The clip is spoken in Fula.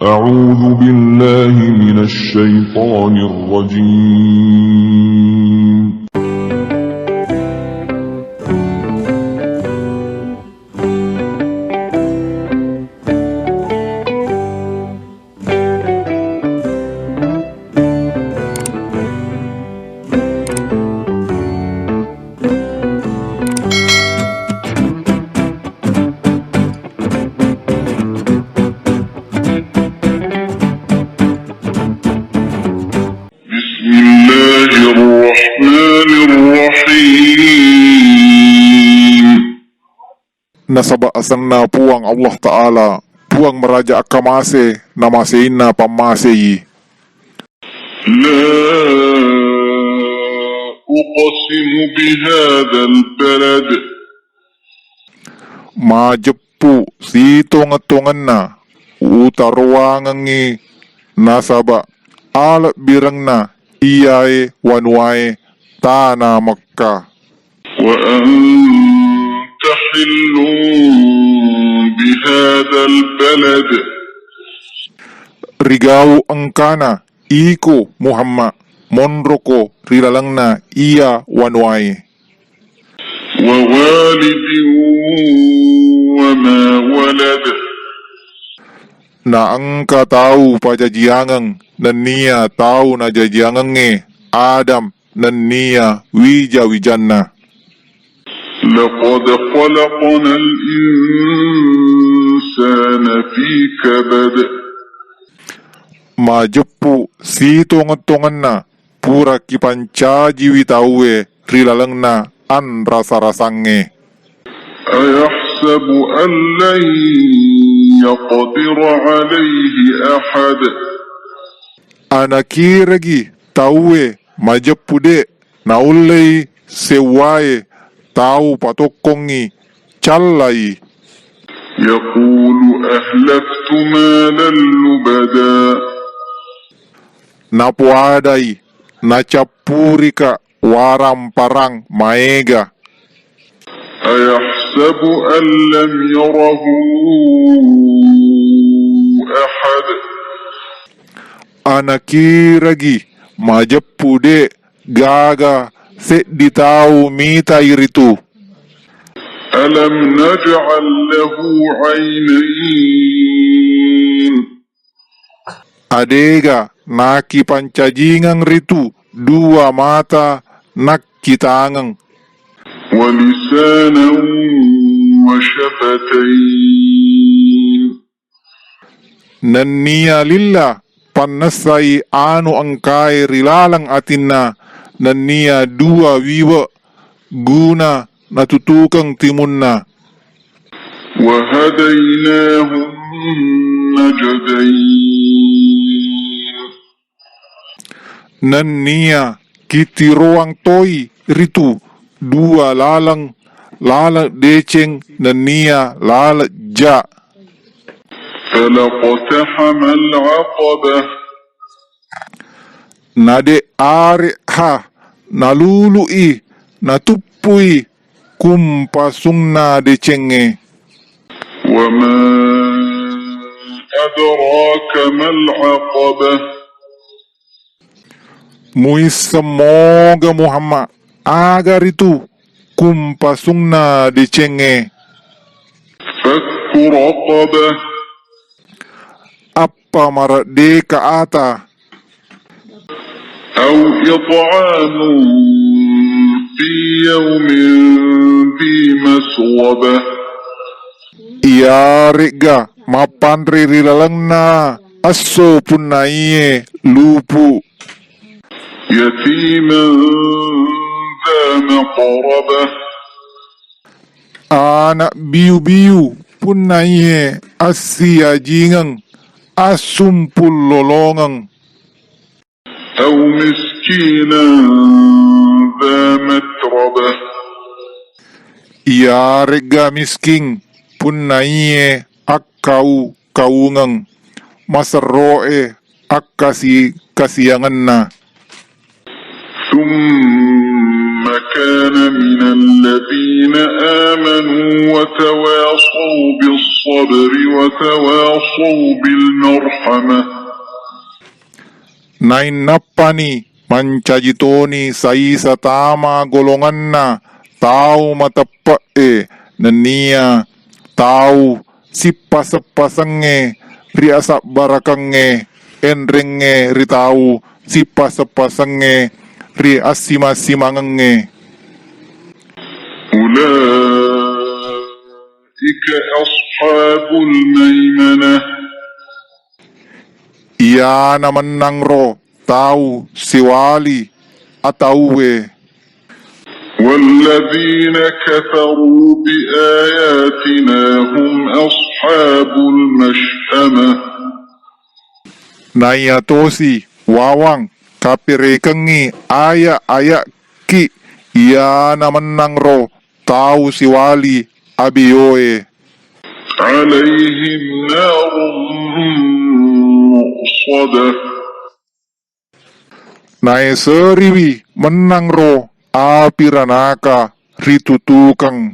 أعوذ بالله من الشيطان الرجيم. Nasaba asanna puang Allah Ta'ala, puang meraja akamase, namaseina pamaseyi. لا أقسم بهذا البلد. Majepu sitongatongan na, utaruangangi nasaba, alat birang na, iyae wanwae, tanah Makkah. وأنت حل بهذا البلد. Rigau angkana, iko Muhammad, monroko rilalang na iya wanwae. ووالد وما ولد. Na angka tahu pajajiangang, nan niya tahu na jajiangang Adam, nan niya wijanna. لقد خلقنا الإنسان في كبد. Majepu sitongan na, pura kipancaji witawe rilalang na an rasa-rasange. أيحسب أن لن يقدر عليه أحد. Anakiragi tawe majepu de naulay sewaye tahu patokongi callai. يقول أهلكت مالا لبدا. Napuadai nachapurika waram parang maega. أيحسب أن لم يره أحد. Anakiragi majepu de gaga seddi tahu mita iritu. ألم نجعل له عينين. Adega naki pancajingang ritu dua mata nakitangang. ولسانا وشفتين. Nania lilla panasai anu angkai rilalang atinna, nania dua wiwa guna natutukang timunna. وهديناه النجدين. Nania kitiroang toy ritu dua lalang deceng, nania lala ja. فلقتحم العقبة. Nade are ha nalului natupui kumpasungna decenge. وما أدراك ما العقبة. Muis semoga Muhammad agar itu kumpasungna decenge. فك رقبة. Apa maradeka ata, أو إطعام في يوم ذي مسغبة. iariga mapandri rilalang na aso punaiye lupu. يتيما ذا مقربة. Anak biu-biu punaiye asiyajingang asumpul lolongang. أو مسكينا ذا متربة. Iariga misking punaiye akkau kaungang masaroe akkasi kasiyangan na. ثم كان من الذين آمنوا وتواصوا بالصبر بالصبر وتواصوا بالمرحمة. Nain napani mancajitoni sai sa tama golongan na tau matapa nania tau sipasapasang riasa barakang enreng ri tau sipasapasang ri asima-simangang أولئك أصحاب الميمنة. Iya naman nang ro tau siwali atauwe. والذين كفروا بآياتنا هم أصحاب المشأمة. Nayatosi wawang kapirekangi aya ki iya naman nang ro tau siwali abiyoe. عليهم نار مؤصدة. Nae seriwi menang ro api ranaka ritutukang.